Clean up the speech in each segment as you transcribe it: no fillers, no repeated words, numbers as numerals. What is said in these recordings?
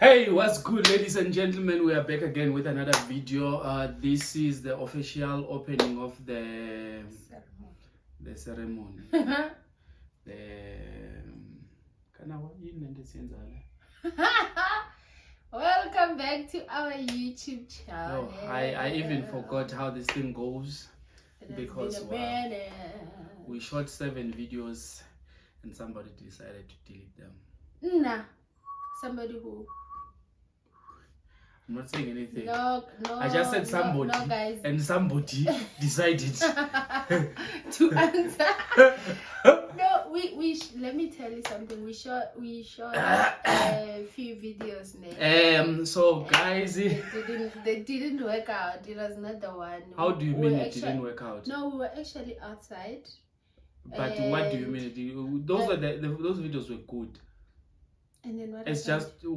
Hey, what's good, ladies and gentlemen? We are back again with another video. This is the official opening of the ceremony. Welcome back to our YouTube channel. I even forgot how this thing goes because we shot 7 videos and somebody decided to delete them. Nah, somebody who? I'm not saying anything. No, I just said somebody, no, guys. And somebody decided to answer. No, let me tell you something. We shot a few videos now. So guys, they didn't work out. It was not the one. How do you mean it didn't work out? No, we were actually outside. But what do you mean? Those videos were good. And then what it's happened? Just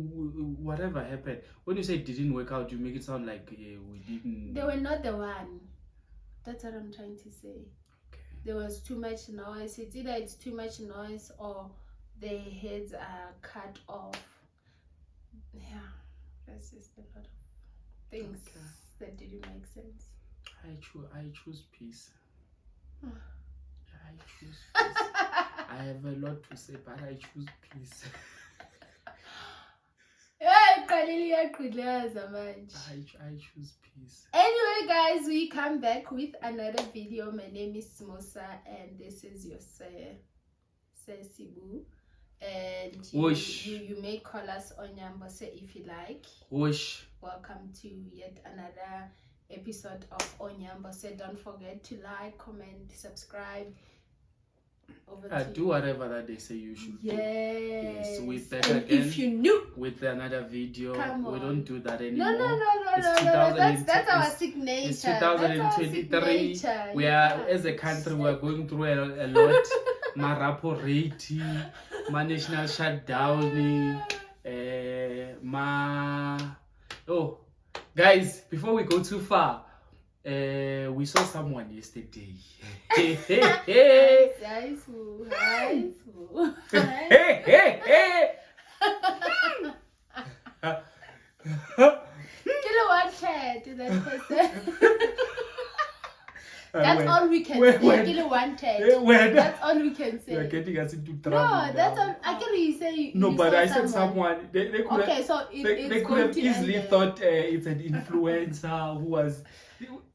whatever happened. When you say it didn't work out, you make it sound like we didn't. They were not the one. That's what I'm trying to say. Okay. There was too much noise. It's either it's too much noise or their heads are cut off. Yeah, that's just a lot of things that didn't make sense. I choose peace. I choose peace. I have a lot to say, but I choose peace. I choose peace. Anyway, guys, we come back with another video. My name is Mosa, and this is your Sibu. And you may call us Onyambose if you like. Hosh. Welcome to yet another episode of Onyambose. Don't forget to like, comment, subscribe. Do whatever that they say you should do. Yes, we're back and again. If you knew with another video, we don't do that anymore. No. That's our signature. It's 2023. We are, as a country, we are going through a lot. My rapo rate, my national shutdown, guys, before we go too far, we saw someone yesterday. To that person. That's all we can say. That's all we can say. You're getting us into trouble. No, that's all. I can say. No, but I said someone. They could okay, have, so they could have easily thought it's an influencer who was.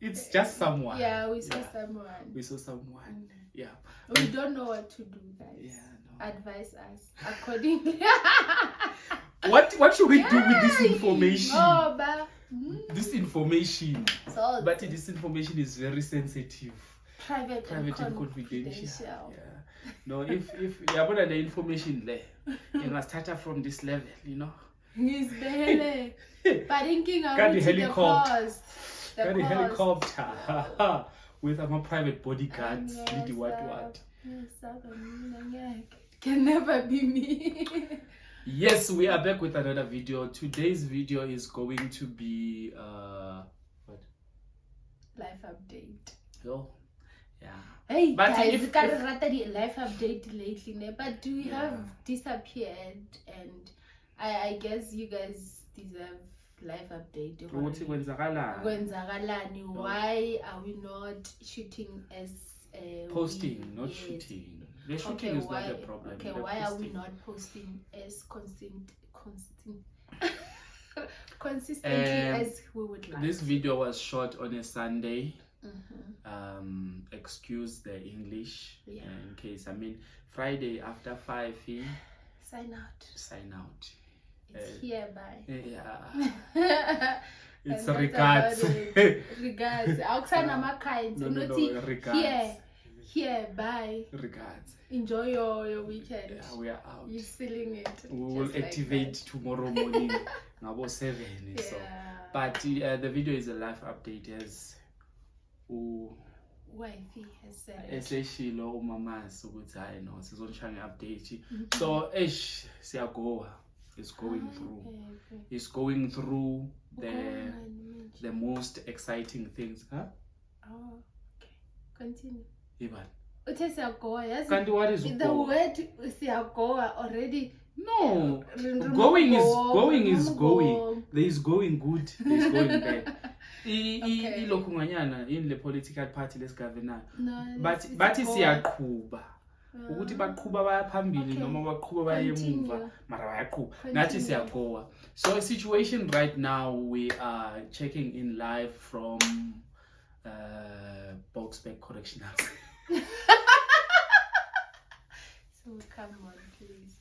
It's just someone. Yeah, we saw someone. We saw someone. Yeah. We don't know what to do, guys. Yeah, no. Advise us accordingly. What should we do with this information? Oh, but this information. So, but this information is very sensitive. Private and confidential. Yeah. No, if you have the information there, you must start up from this level, you know. He's the helicopter with a private bodyguard. What? Can never be me. Yes, we are back with another video. Today's video is going to be what? Life update. Oh, yeah. Hey, but guys, if life update lately, but we have disappeared, and I guess you guys deserve life update. Why are we not shooting as posting, not shooting? The shooting is not a problem. Okay, why are we not posting as consistently as we would like? This video was shot on a Sunday. Excuse the English in case. I mean, Friday after 5. Sign out. It's hereby. Yeah. It's regards. Regards. No, regards. Here, bye. Regards. Enjoy your weekend. Yeah, we are out. You're feeling it. We will activate tomorrow morning about 7. Yeah. So, but the video is a live update as wifey has said especially umama's ukuthi hayi no sizonshaya update. So siyagoa is going through. It's going through the most exciting things, huh? Oh, okay. Continue. Ivan. What is the word siyagoa already No, going is going. There is going good, there is going bad. Ilokhu nganyana in the political party lesigovernayo. But siyaqhuba. Ukuthi baqhuba baya phambili noma baqhuba baya emuva, mara bayaqhuba. Nathi siyagoa. So situation right now, we are checking in live from Boxback Correctional. So come on, please.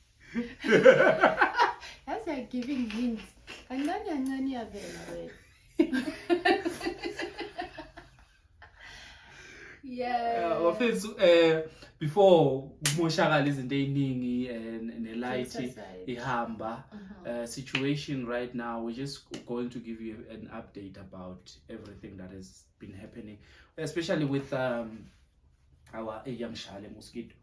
That's like giving hints. Yeah. Before moshakala izinto eziningi nelight ihamba, situation right now, we're just going to give you an update about everything that has been happening, especially with our mosquito,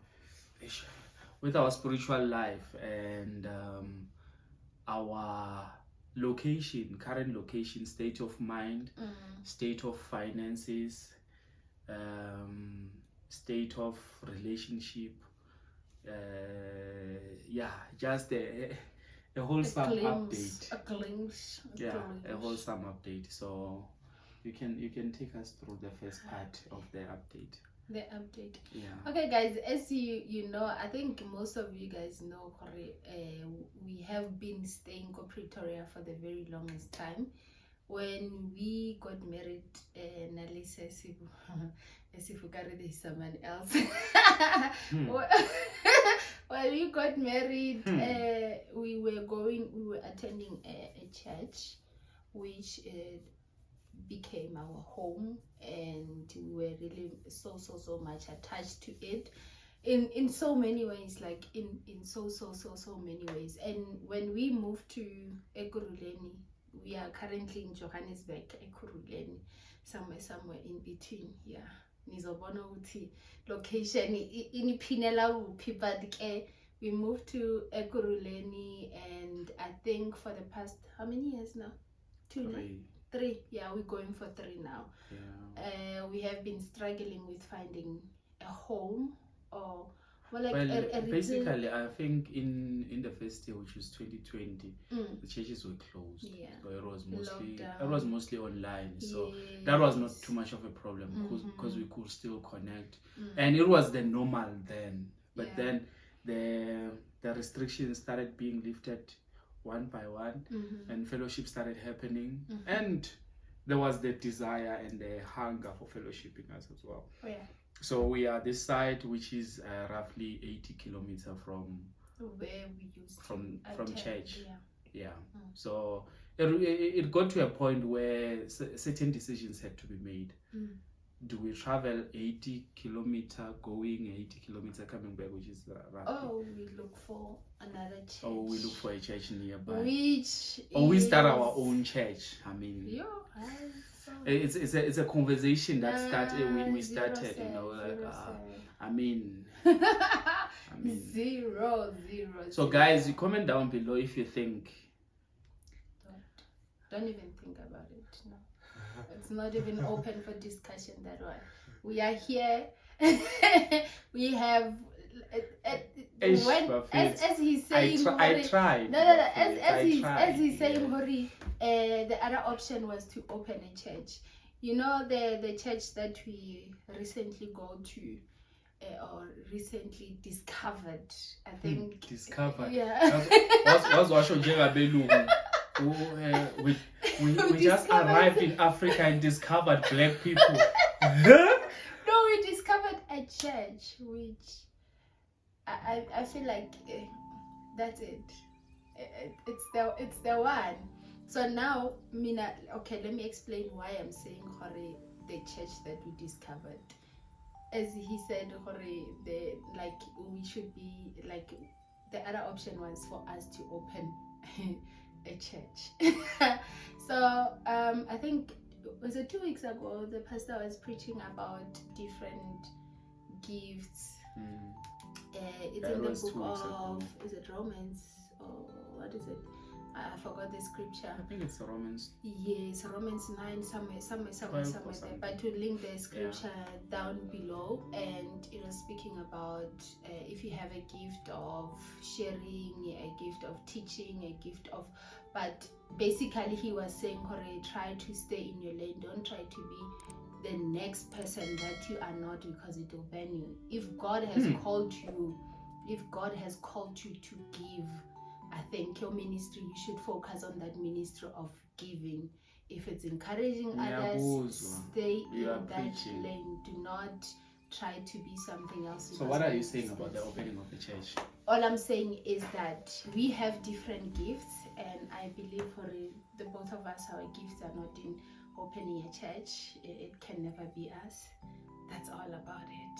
with our spiritual life and our current location, state of mind, state of finances, state of relationship, just a wholesome update. A wholesome update. So you can take us through the first part of the update. Yeah. Okay, guys, as you know, I think most of you guys know, we have been staying in Pretoria for the very longest time. When we got married, Nalisa there's someone else. When we got married, we were attending a church, which became our home, and we were really so much attached to it in so many ways, like in so many ways. And when we moved to Ekurhuleni, we are currently in Johannesburg, Ekurhuleni, somewhere in between. Yeah, nizobona ukuthi location iniphinela uphi, but we moved to Ekurhuleni, and I think for the past, how many years now? 3. Yeah, we're going for 3 now. Yeah. We have been struggling with finding a home, or basically, I think in the first year, which was 2020, the churches were closed. Yeah. So it was mostly online. So that was not too much of a problem because we could still connect, and it was the normal then. But then the restrictions started being lifted one by one, and fellowship started happening, and there was the desire and the hunger for fellowshipping us as well. Oh, yeah. So we are this side, which is roughly 80 kilometers from where we used from church. Yeah. So it got to a point where certain decisions had to be made. Do we travel 80 kilometer going, 80 kilometer coming back, which is roughly? We look for another church. We look for a church nearby. We start our own church. I mean, it's a conversation that started. We started, I mean, zero. So guys, you comment down below if you think. Don't even think about it. No. It's not even open for discussion, that one. We are here. We have as he's saying, I tried. No. As he's saying, Hori, the other option was to open a church. You know, the church that we recently go to, or recently discovered, I think. Discovered. Yeah. We just arrived in Africa and discovered black people. No, we discovered a church, which I feel like that's it. It's the one. So now, Mina, okay, let me explain why I'm saying Hore, the church that we discovered. As he said, Hore, we should be like, the other option was for us to open a church. So I think, was it 2 weeks ago, the pastor was preaching about different gifts. It's in the book of, is it Romans, or what is it? I forgot the scripture. I think it's Romans. Yes, Romans 9, somewhere there. But to link the scripture down below, and it was speaking about if you have a gift of sharing, a gift of teaching, a gift of, but basically he was saying, try to stay in your lane. Don't try to be the next person that you are not, because it will burn you. If God has called you, if God has called you to give, I think your ministry, you should focus on that ministry of giving. If it's encouraging others, stay in that lane. Do not try to be something else. So what are you saying about the opening of the church? All I'm saying is that we have different gifts, and I believe for the both of us, our gifts are not in opening a church. It can never be us. That's all about it.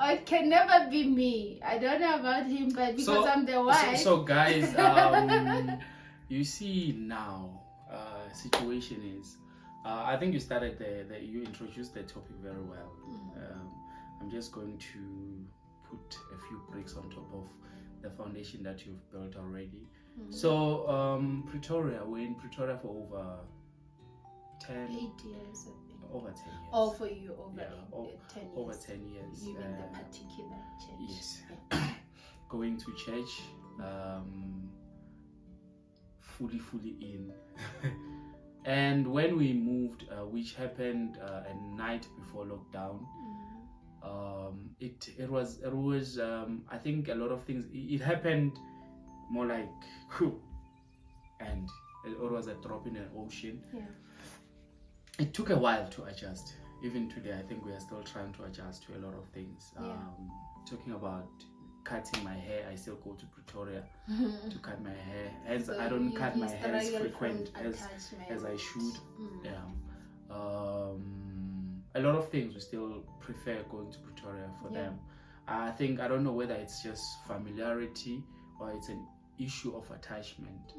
It can never be me. I don't know about him, but because I'm the wife. So guys, you see now, situation is, I think you started you introduced the topic very well. I'm just going to put a few bricks on top of the foundation that you've built already. So Pretoria, we're in Pretoria for over 8 years, I think. Over 10 years. Oh, for you, 10 years. Over 10 years. You mean the particular church? Yes. Going to church, fully in. And when we moved, which happened a night before lockdown, it was I think a lot of things. It happened more like, and it was a drop in an ocean. Yeah. It took a while to adjust. Even today, I think we are still trying to adjust to a lot of things. Talking about cutting my hair, I still go to Pretoria to cut my hair. Hence, so I don't cut my hair as frequent as I should. A lot of things we still prefer going to Pretoria for them. I don't know whether it's just familiarity or it's an issue of attachment.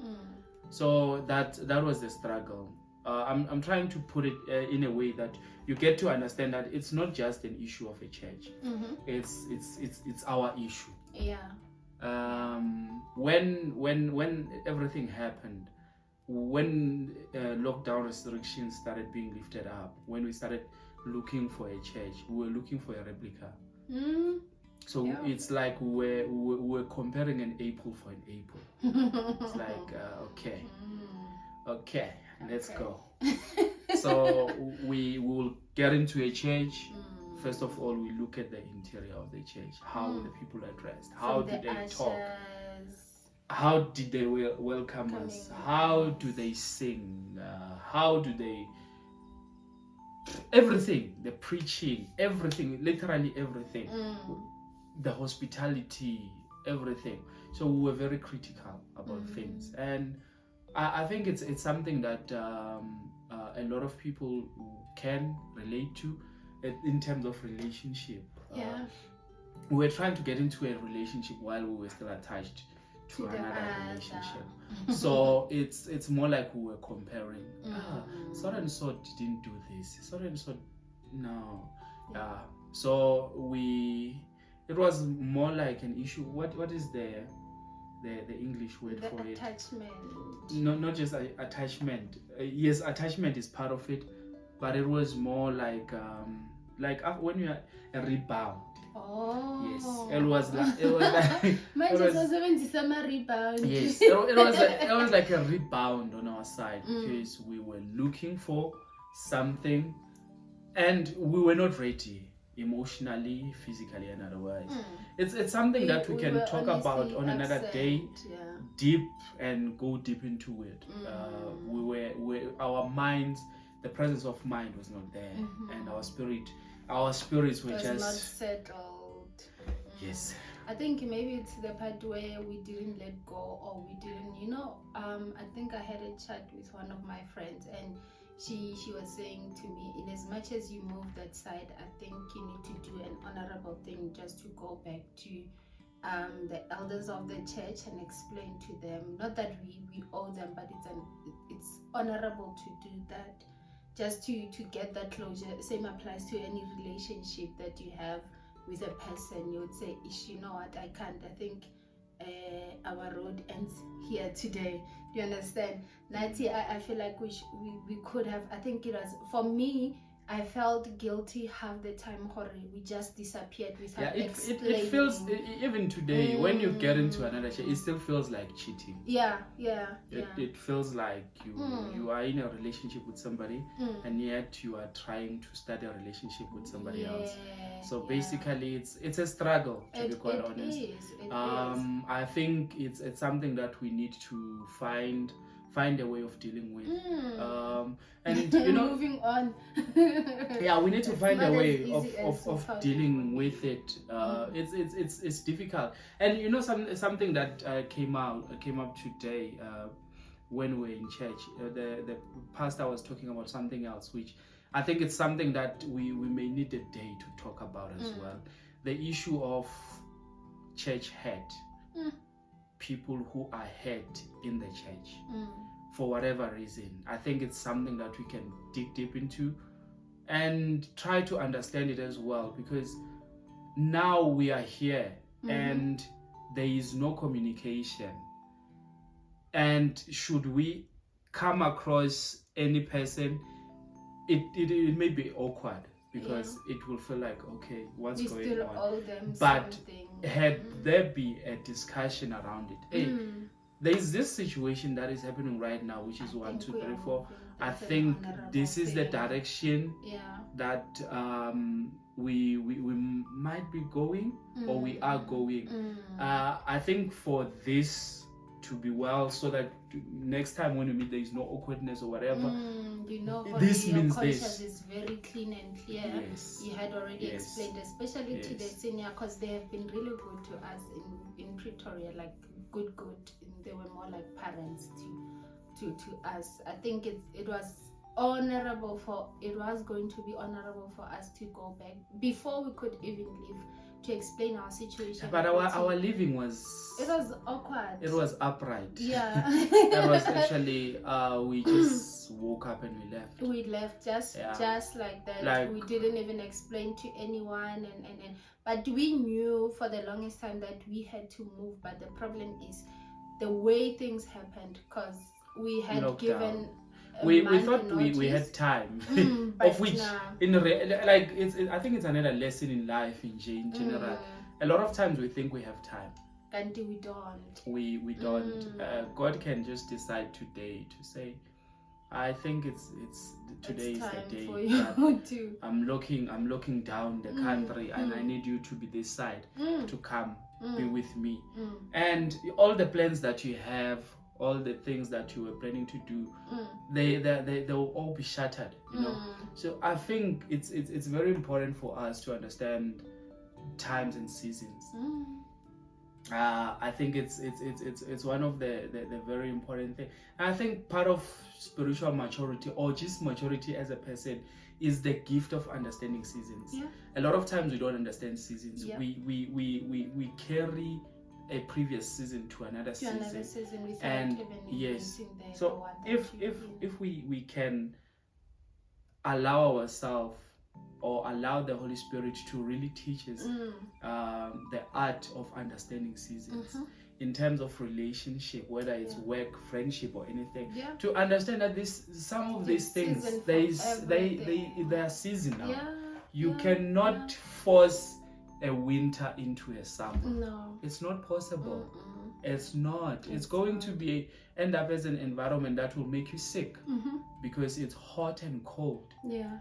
So that was the struggle. I'm trying to put it in a way that you get to understand that it's not just an issue of a church. It's our issue. When everything happened, when lockdown restrictions started being lifted up, when we started looking for a church, we were looking for a replica. So it's like we were comparing an apple for an apple. It's like okay, let's go. So we will get into a church. First of all, we look at the interior of the church. How the people are dressed? How do they talk? How did they welcome us? How do they sing? How do they... Everything, the preaching, everything, literally everything. The hospitality, everything. So we were very critical about things. And I think it's something that a lot of people can relate to in terms of relationship. We were trying to get into a relationship while we were still attached to another relationship. So it's more like we were comparing. So and so didn't do this. So and so, no. So it was more like an issue. What is the English word for it? Attachment. No, not just attachment. Yes, attachment is part of it, but it was more like when you are a rebound. Yes, it was like rebound. Yes, it was like a rebound on our side because we were looking for something, and we were not ready emotionally, physically, and otherwise. It's something that we can talk about on another day, deep, and go deep into it. Our minds, the presence of mind was not there, and our spirits were just not settled. Yes. I think maybe it's the part where we didn't let go, or we didn't, I think I had a chat with one of my friends, and she was saying to me, in as much as you move that side, I think you need to do an honorable thing, just to go back to the elders of the church and explain to them, not that we owe them, but it's honorable to do that, just to get that closure. Same applies to any relationship that you have with a person. You would say, you know what, I can't. I think our road ends here today. Do you understand? Nati, I feel like we could have, I think it was, for me, I felt guilty half the time. We just disappeared without explaining. It feels, even today, when you get into another shit, it still feels like cheating. It feels like you are in a relationship with somebody, and yet you are trying to start a relationship with somebody else. So basically, it's a struggle, to be quite honest. It is. I think it's something that we need to find a way of dealing with. And moving on. We need to find a way of dealing with it. It's difficult. And something that came up today when we were in church. The pastor was talking about something else, which I think it's something that we may need a day to talk about as well. The issue of church hurt. People who are hurt in the church for whatever reason. I think it's something that we can dig deep into and try to understand it as well, because now we are here and there is no communication. And should we come across any person, it may be awkward, because it will feel like, okay, what's going on? But had there be a discussion around it, there is this situation that is happening right now, which is 1, 2, 3, 4. I think this is the direction that we might be going, or we are going. I think for this to be well, so that next time when we meet there is no awkwardness or whatever. This means this is very clean and clear. You had already explained, especially to the senior, because they have been really good to us in Pretoria, like good. They were more like parents to us. I think it was going to be honorable for us to go back before we could even leave, to explain our situation. But our living was awkward. It was upright. That was actually we just woke up and we left. Just like that. We didn't even explain to anyone, and but we knew for the longest time that we had to move. But the problem is the way things happened, because we had given we thought we had time, of which I think it's another lesson in life in general. A lot of times we think we have time, and we don't. We don't. God can just decide today to say, I think today is the day for you I'm looking down the country, and I need you to be this side, to come be with me. And all the plans that you have, all the things that you were planning to do, they will all be shattered, So I think it's very important for us to understand times and seasons. I think it's one of the very important things. I think part of spiritual maturity, or just maturity as a person, is the gift of understanding seasons. A lot of times we don't understand seasons. We carry a previous season to another season without even using the so one if we can allow ourselves, or allow the Holy Spirit to really teach us the art of understanding seasons in terms of relationship, whether it's work, friendship, or anything, to understand that some of these things they are seasonal. You cannot force a winter into a summer. No, it's not possible. It's not. It's going to end up as an environment that will make you sick, because it's hot and cold.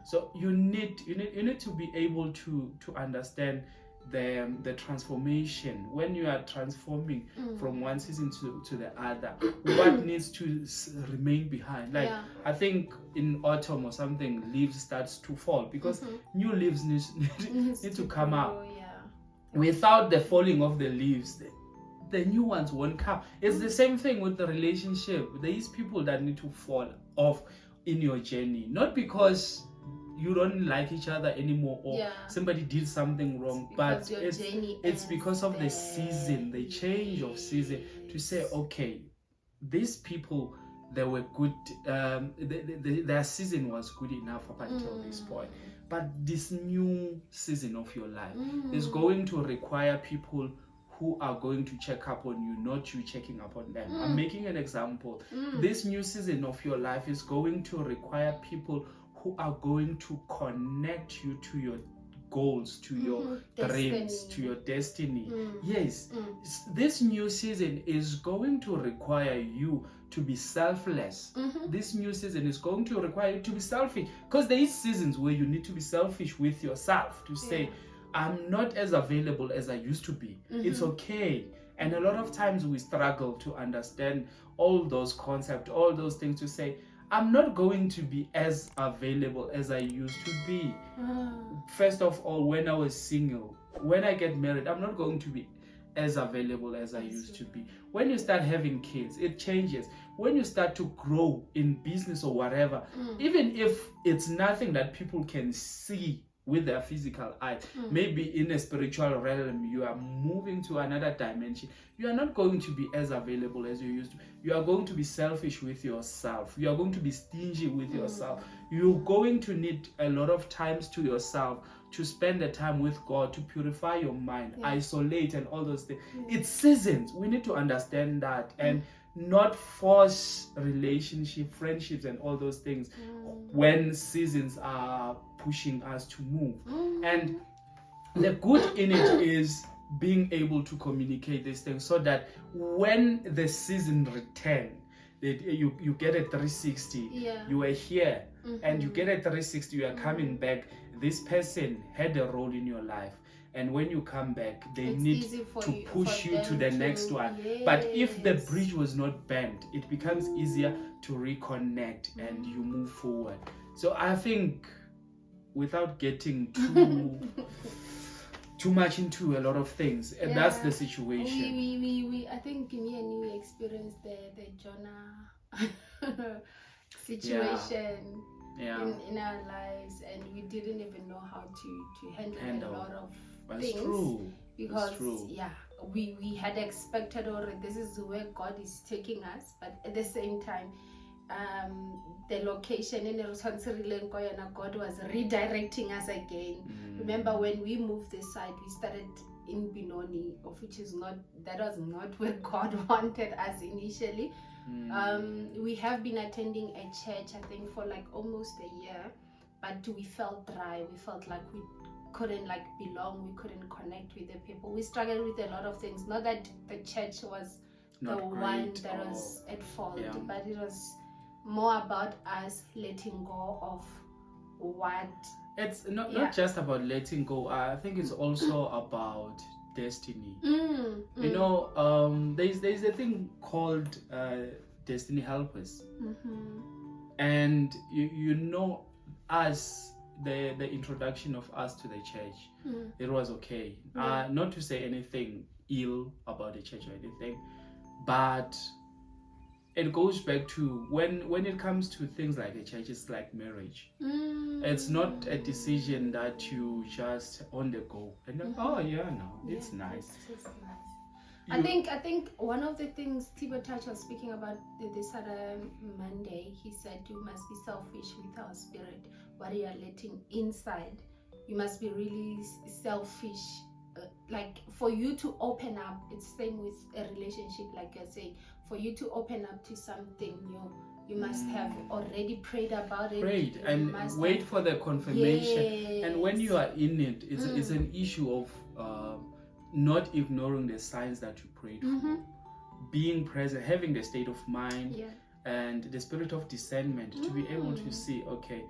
So you need to be able to understand the transformation. When you are transforming from one season to the other, what needs to remain behind. I think in autumn or something, leaves starts to fall, because new leaves need to come out. Without the falling of the leaves, the new ones won't come. It's the same thing with the relationship. There is people that need to fall off in your journey, not because you don't like each other anymore, or somebody did something wrong, but it's because of the season, the change of season, to say, okay, these people, they were good, their season was good enough up until this point, but this new season of your life is going to require people who are going to check up on you, not you checking up on them. I'm making an example. This new season of your life is going to require people who are going to connect you to your goals, to your dreams, to your destiny. Yes, this new season is going to require you to be selfless. This new season is going to require you to be selfish, because there is seasons where you need to be selfish with yourself, to say, I'm not as available as I used to be. It's okay. And a lot of times we struggle to understand all those concepts, all those things, to say, I'm not going to be as available as I used to be. First of all, when I was single, when I get married, I'm not going to be as available as I used to be. When you start having kids, it changes. When you start to grow in business or whatever, even if it's nothing that people can see with their physical eye, maybe in a spiritual realm, you are moving to another dimension. You are not going to be as available as you used to. You are going to be selfish with yourself. You are going to be stingy with yourself. You're going to need a lot of times to yourself, to spend the time with God, to purify your mind, isolate, and all those things. It's seasons. We need to understand that, and not force relationship, friendships, and all those things when seasons are pushing us to move. And the good in it is being able to communicate these things, so that when the season returns, you get a 360. You are here, and you get a 360. You are coming back. This person had a role in your life, and when you come back, they need to push you to the next one. But if the bridge was not bent, it becomes easier to reconnect, and you move forward. So I think, without getting too much into a lot of things, and that's the situation. We I think me and you experienced the Jonah situation in our lives, and we didn't even know how to handle a lot of things. Because we had expected already this is where God is taking us, but at the same time, the location in God was redirecting us again. Remember, when we moved this side, we started in Binoni, which is that was not where God wanted us initially. We have been attending a church, I think, for like almost a year, but we felt dry. We felt like we couldn't belong. We couldn't connect with the people. We struggled with a lot of things. Not that the church was not the one that was at fault, but it was more about us letting go of what. It's not just about letting go. I think it's also about destiny. You know, there's a thing called destiny helpers, and you know, us, the introduction of us to the church, it was okay. Not to say anything ill about the church or anything, but it goes back to when it comes to things like a church, it's like marriage. It's not a decision that you just on the go and then, it's nice. It's nice. I think one of the things Tibo Touch was speaking about this other Monday, he said you must be selfish with our spirit. What you are letting inside, you must be really selfish. Like for you to open up, it's same with a relationship, like you're saying. For you to open up to something new, you must have already prayed about it. And wait for the confirmation. And when you are in it, it's an issue of not ignoring the signs that you prayed for, being present, having the state of mind and the spirit of discernment to be able to see, okay,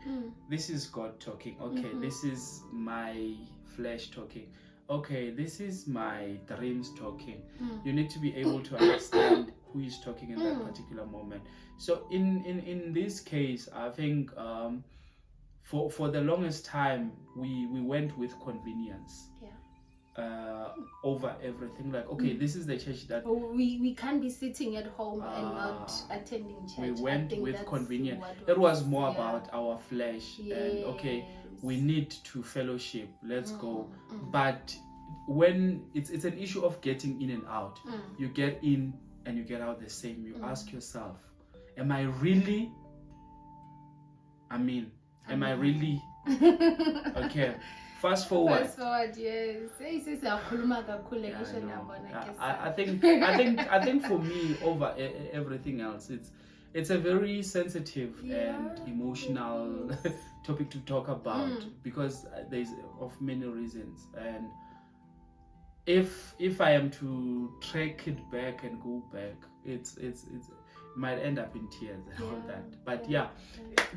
this is God talking, okay, this is my flesh talking, okay, this is my dreams talking. You need to be able to understand who is talking in that particular moment. So in this case, I think for the longest time we went with convenience over everything. Like, okay, this is the church that we can't be sitting at home and not attending church. We went with convenience. It was more about our flesh, and okay, we need to fellowship, let's go. But when it's an issue of getting in and out, you get in and you get out the same. You ask yourself, am I really okay Fast forward. Fast forward, yes. I think for me, over everything else, it's a very sensitive and emotional topic to talk about because there's of many reasons. And if I am to track it back and go back, it's might end up in tears and all that. But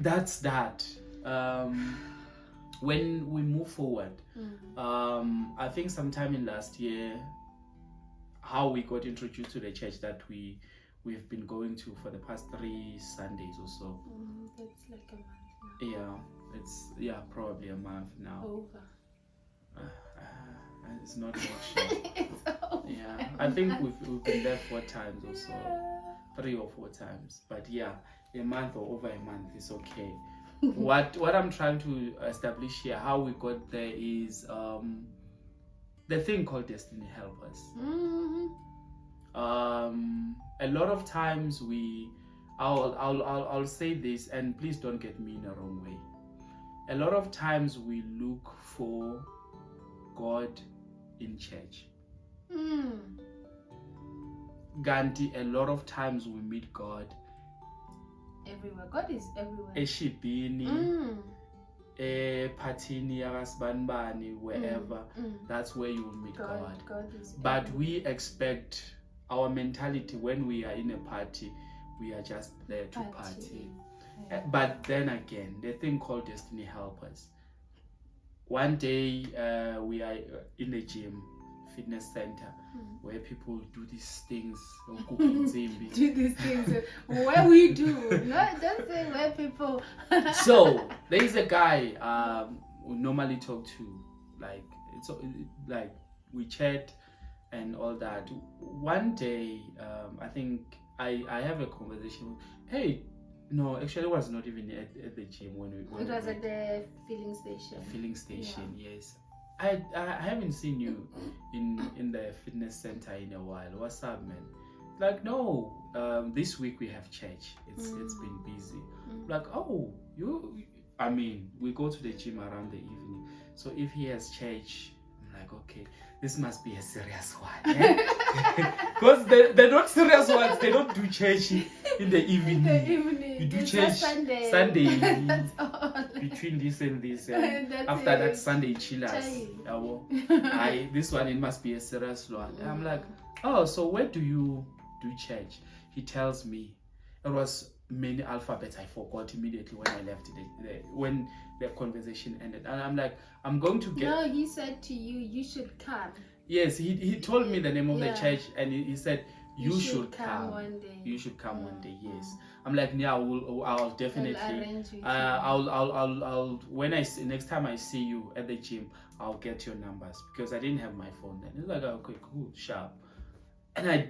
that's that. When we move forward, I think sometime in last year, how we got introduced to the church that we've been going to for the past 3 Sundays or so. That's like a month now. Yeah, it's probably a month now. Over. It's not much. It's over. Yeah, I think we've been there 4 times or so, 3 or 4 times. But a month or over a month is okay. What I'm trying to establish here, how we got there, is the thing called destiny helpers. A lot of times I'll say this, and please don't get me in the wrong way. A lot of times we look for God in church. Gandhi, a lot of times we meet God everywhere. God is everywhere. Eshibini, Patini, Yarasbanbani, wherever. That's where you will meet God. God is but everywhere. we expect our mentality when we are in a party, we are just there to party. But then again, the thing called destiny helpers. One day we are in a gym, fitness center, where people do these things. Do these things where we do, not just say where people. So there is a guy we normally talk to, like we chat and all that. One day, I think I have a conversation. Hey, no, actually, it was not even at the gym when it was at the filling station. Filling station, yes. I haven't seen you in the fitness center in a while. What's up, man? Like, no, this week we have church. It's been busy. Like, oh, I mean, we go to the gym around the evening. So if he has church, I'm like, okay, this must be a serious one. Because they're not serious ones. They don't do church in the evening. You do church Sunday That's all. Between this and this. And after that, Sunday chillers. This one, it must be a serious one. And I'm like, oh, so where do you do church? He tells me. It was many alphabets. I forgot immediately when I left when the conversation ended. And I'm like, I'm going to get... No, he said to you, you should come. Yes, he told me the name of the church, and he said, you should come one day. You should come one day. Yes. I'm like, yeah, I'll definitely. I'll when next time I see you at the gym, I'll get your numbers, because I didn't have my phone then. He's like, okay, cool, sharp. And I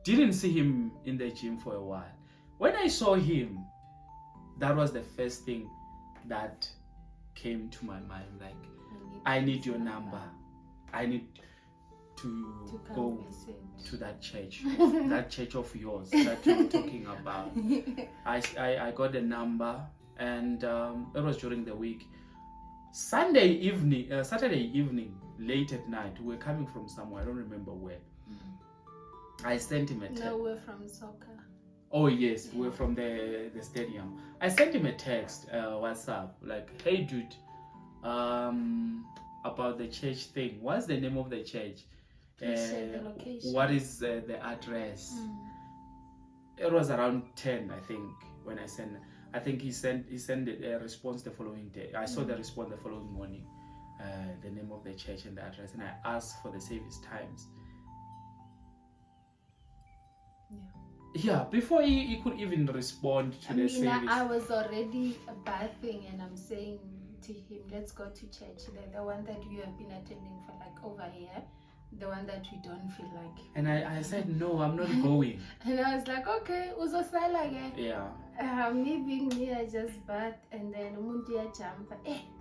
didn't see him in the gym for a while. When I saw him, that was the first thing that came to my mind. Like, I need your number. I need to go to that church, that church of yours that you're talking about. I got the number, and it was during the week. Saturday evening, late at night, we were coming from somewhere, I don't remember where. I sent him a text. No, we're from soccer. Oh yes, we're from the stadium. I sent him a text, WhatsApp, like, hey dude, about the church thing. What's the name of the church? The location. What is the address? It was around 10, I think, when I sent. I think he sent a response the following day. I saw the response the following morning, the name of the church and the address, and I asked for the service times. Yeah, before he could even respond to the service. I was already bathing, and I'm saying to him, let's go to church, the one that you have been attending for like over here, the one that we don't feel like. And I said, no, I'm not going. And I was like, okay, uzosala again. Yeah. Me being me, I just bath, and then umundia jump.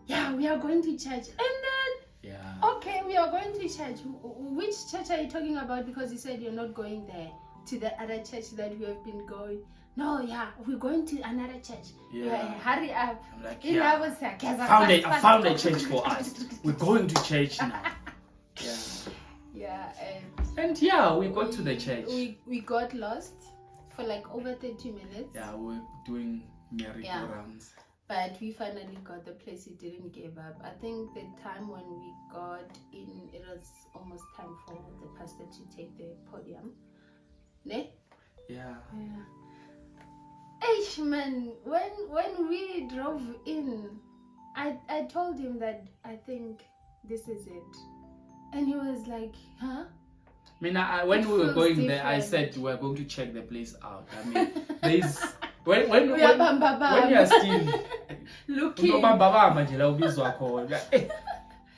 Yeah, we are going to church. And then, okay, we are going to church. Which church are you talking about? Because you said you're not going there. to the other church that we have been going. No, yeah, we're going to another church. Yeah. Hurry up. I'm like, You know, yeah. I was like, yes, I found a church for us. We're going to church now. Yeah. Yeah, And yeah, we got to the church. We got lost for like over 30 minutes. Yeah, we were doing merry-go-rounds. But we finally got the place. We didn't give up. I think the time when we got in, it was almost time for the pastor to take the podium. Ne? Yeah. Eish, man, when we drove in, I told him that I think this is it. And he was like, huh? I mean, when we were going there, I said we were going to check the place out. I mean, there's when you are still looking.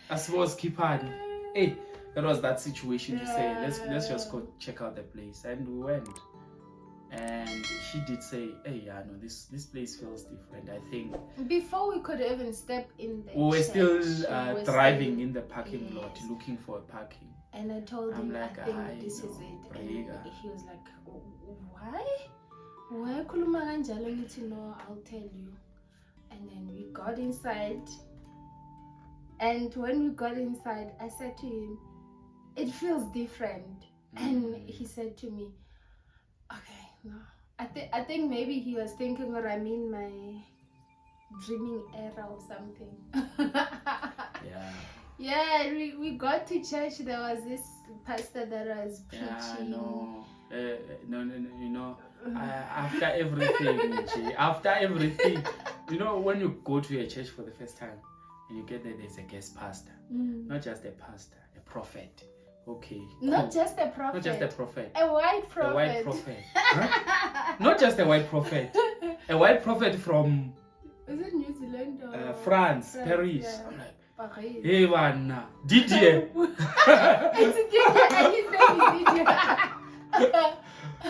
I suppose keep on. Hey, that was that situation to say let's just go check out the place, and we went. And she did say, hey, yeah, no, this place feels different. I think before we could even step in the we were still driving still, in the parking lot looking for a parking. And I told him, like, I think this is it. And he was like, why khuluma kanjalo? Ngithi no, I'll tell you. And then we got inside, and when we got inside, I said to him, it feels different. And he said to me, okay, no, I think maybe he was thinking, or I mean my dreaming era or something. Yeah, we got to church. There was this pastor that was preaching. No, you know, after everything, you know, when you go to a church for the first time and you get there, there's a guest pastor, not just a pastor, a prophet. Okay. Not just a prophet. Not just a prophet. A white prophet. A white prophet. Huh? Not just a white prophet. A white prophet from. Is it New Zealand or France, Paris. Yeah. I'm like, Paris. hey, man, Didier. It's Didier, and his name is Didier.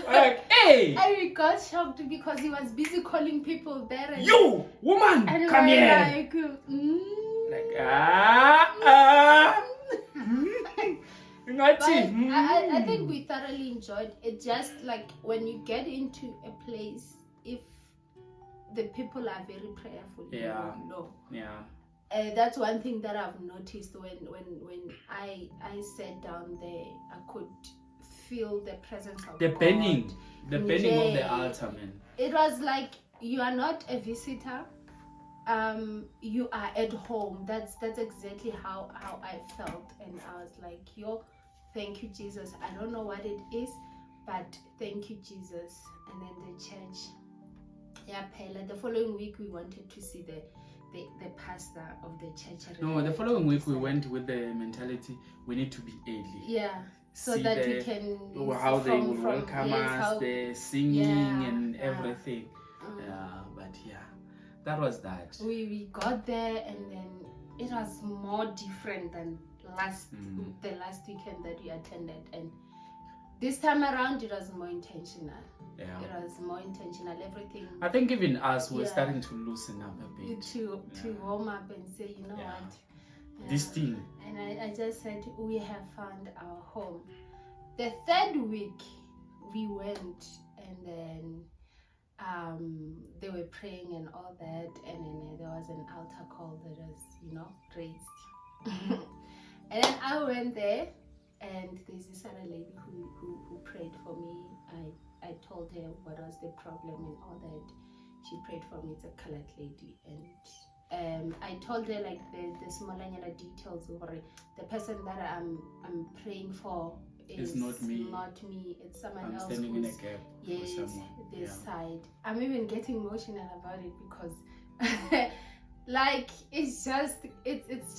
Like, hey. And we got shocked because he was busy calling people there. And you, woman, and come here. But I think we thoroughly enjoyed it. Just like when you get into a place, if the people are very prayerful, yeah, you know. Yeah. That's one thing that I've noticed when I sat down there. I could feel the presence of the God. The bending of the altar, man. It was like you are not a visitor. You are at home. That's exactly how I felt, and I was like, yo, thank you, Jesus. I don't know what it is, but thank you, Jesus. And then the church, yeah, Pella. The following week we wanted to see the pastor of the church. No, the following week we went with the mentality we need to be early. Yeah. So that we can how they will welcome us, the singing and everything. Yeah, but yeah. That was that. We got there, and then it was more different than the last weekend that we attended, and this time around it was more intentional. Yeah, it was more intentional. Everything. I think even us were starting to loosen up a bit. To warm up and say, you know what, this thing. And I just said we have found our home. The third week we went, and then. They were praying and all that, and then there was an altar call that was, raised. And then I went there, and there's this other lady who prayed for me. I told her what was the problem and all that. She prayed for me. It's a colored lady, and I told her like the smaller details over it. The person that I'm praying for. It's not me. It's someone else. I'm standing in a gap. Yes, this side. I'm even getting emotional about it because, like, it's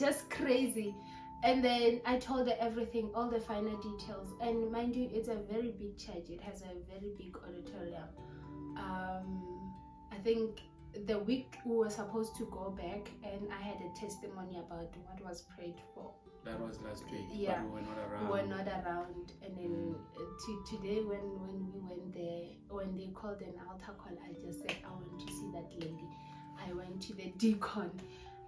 just crazy. And then I told her everything, all the finer details. And mind you, it's a very big church. It has a very big auditorium. I think the week we were supposed to go back, and I had a testimony about what was prayed for. That was last week, yeah, but we were not around. We were not around. And then today when we went there, when they called an altar call, I just said, I want to see that lady. I went to the deacon.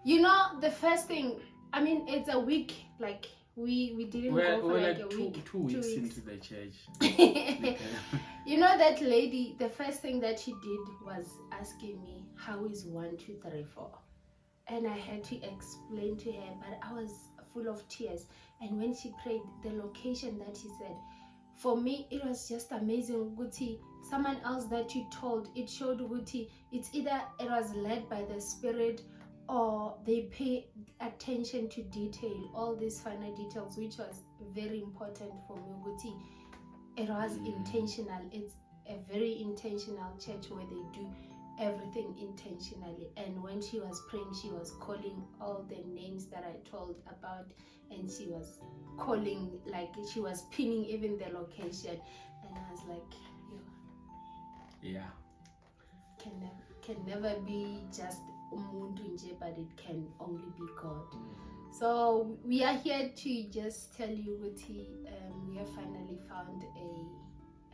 The first thing, I mean, it's a week, like We didn't we're, go for we're like like a week. 2 weeks into the church. You know, that lady, the first thing that she did was asking me, how is 1, 2, 3, 4? And I had to explain to her, but I was full of tears. And when she prayed, the location that she said, for me, it was just amazing. Guti, someone else that you told, it showed Guti, it's either it was led by the Spirit, or they pay attention to detail, all these final details, which was very important for me. Guti, it was intentional. It's a very intentional church where they do everything intentionally. And when she was praying, she was calling all the names that I told about, and she was calling, like she was pinning even the location. And I was like, yeah, can never be just umuntu nje, but it can only be God. So we are here to just tell you, Guti, we have finally found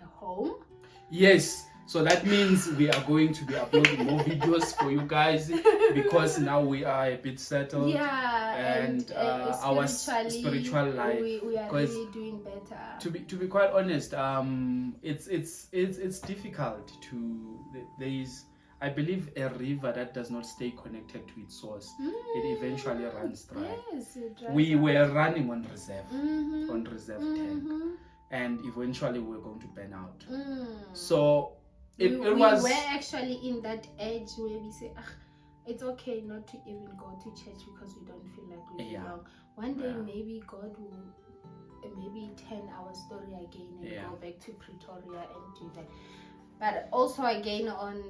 a home. Yes, so that means we are going to be uploading more videos for you guys, because now we are a bit settled. Yeah, and our spiritual life, we are really doing better. To be quite honest, it's difficult to, there is, I believe, a river that does not stay connected to its source. It eventually runs dry. Yes, we were running on reserve, tank, and eventually we were going to burn out. So we was, were actually in that edge where we say, it's okay not to even go to church because we don't feel like we belong. One day maybe God will maybe turn our story again and go back to Pretoria and do that. But also again, on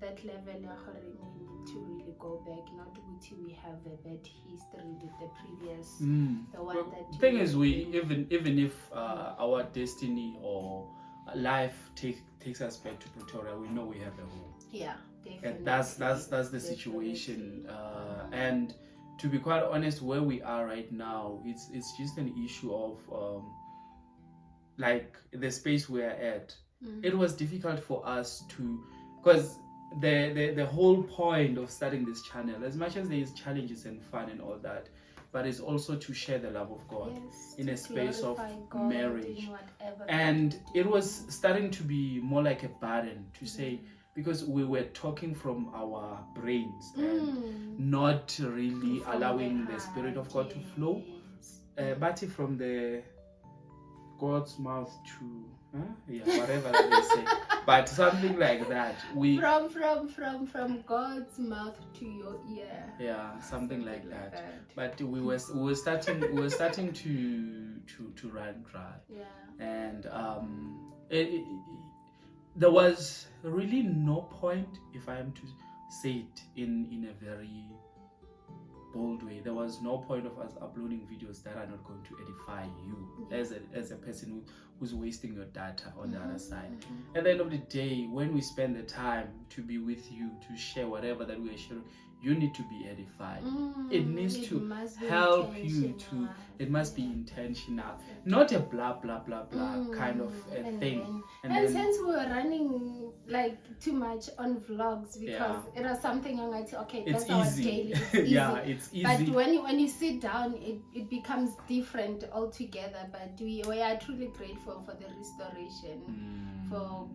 that level, we need to really go back. Not until we have a bad history with the previous, the one that. The thing is, we even if our destiny or life takes us back to Pretoria, we know we have a home. Yeah, definitely. And that's the situation. And to be quite honest, where we are right now, it's just an issue of like the space we are at. It was difficult for us to, because the whole point of starting this channel, as much as there is challenges and fun and all that, but it's also to share the love of God in a space of marriage. And it was starting to be more like a burden to say, because we were talking from our brains and not really allowing the Spirit of God to flow, but from the God's mouth to whatever they say, but something like that. We from God's mouth to your ear. Yeah, something like that. But we were starting to run dry. Yeah. And there was really no point, if I am to say it in a very bold way, there was no point of us uploading videos that are not going to edify you as a person who's wasting your data on the other side. At the end of the day, when we spend the time to be with you, to share whatever that we are sharing, you need to be edified. It needs to help you to, it must be intentional, not a blah blah blah blah kind of a thing. And then, since we were running like too much on vlogs, because it was something I'm like, okay, that's our daily. It's easy. It's easy. But when you sit down, it becomes different altogether. But we are truly grateful for the restoration, for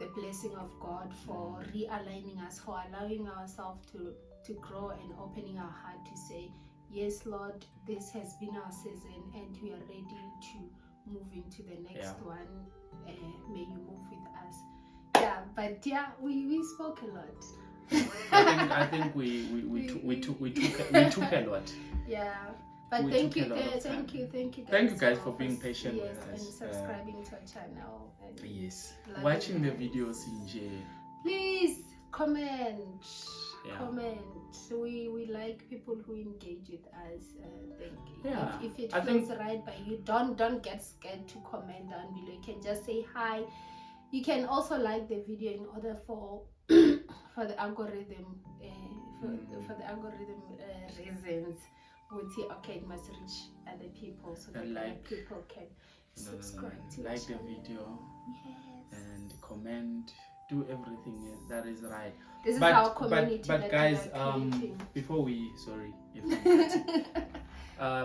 the blessing of God, for realigning us, for allowing ourselves to grow and opening our heart to say, yes, Lord, this has been our season and we are ready to move into the next one. May you move with us. But we spoke a lot. I think we took a lot. Yeah. But thank you guys for being patient with us. And subscribing to our channel. And watching the videos in jail. Please comment. Comment. We like people who engage with us. If it feels right by you, don't get scared to comment down below. You can just say hi. You can also like the video in order for the algorithm for the algorithm reasons. Would say, okay, it must reach other people so that people can subscribe to like the video and comment, do everything that is right. This is our community. But guys, before we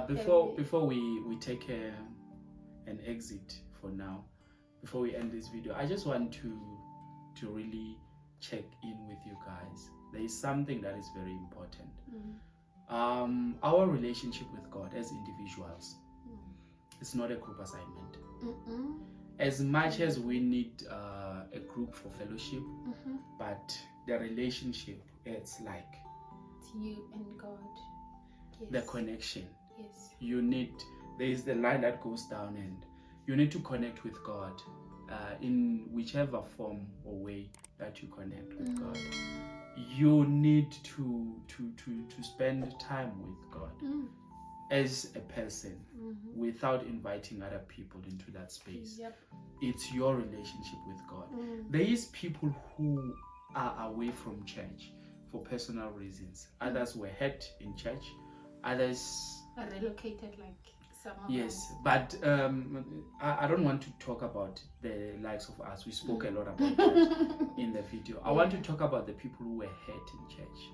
Before we take an exit for now, before we end this video, I just want to really check in with you guys. There is something that is very important. Our relationship with God as individuals, it's not a group assignment. As much as we need a group for fellowship, but the relationship, it's like it's you and God. Yes. The connection. Yes. There is the line that goes down, and you need to connect with God in whichever form or way that you connect with God. You need to spend time with God as a person without inviting other people into that space. Yep. It's your relationship with God. There is people who are away from church for personal reasons. Others were hurt in church. Others are relocated, like some of yes, them. but I don't want to talk about the likes of us. We spoke a lot about that in the video. I want to talk about the people who were hurt in church.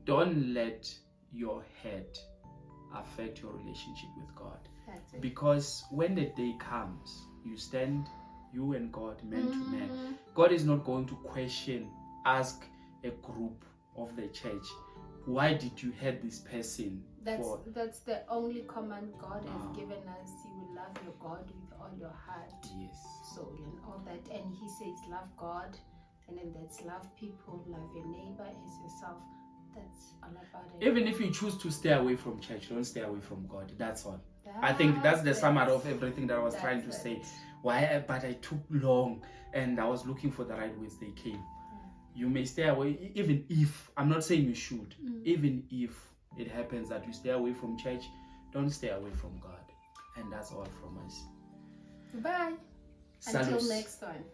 Don't let your hurt affect your relationship with God. That's it. Because when the day comes, you and God, man to man. God is not going to ask a group of the church, why did you hurt this person? That's the only command God has given us. You will love your God with all your heart, soul, and all that. And He says, love God, and then that's love people, love your neighbor as yourself. That's all about it. Even if you choose to stay away from church, don't stay away from God. That's all. I think that's the summary of everything that I was trying to say. But I took long, and I was looking for the right words. They came. You may stay away, even if, I'm not saying you should, even if it happens that you stay away from church, don't stay away from God. And that's all from us. Goodbye. Salus. Until next time.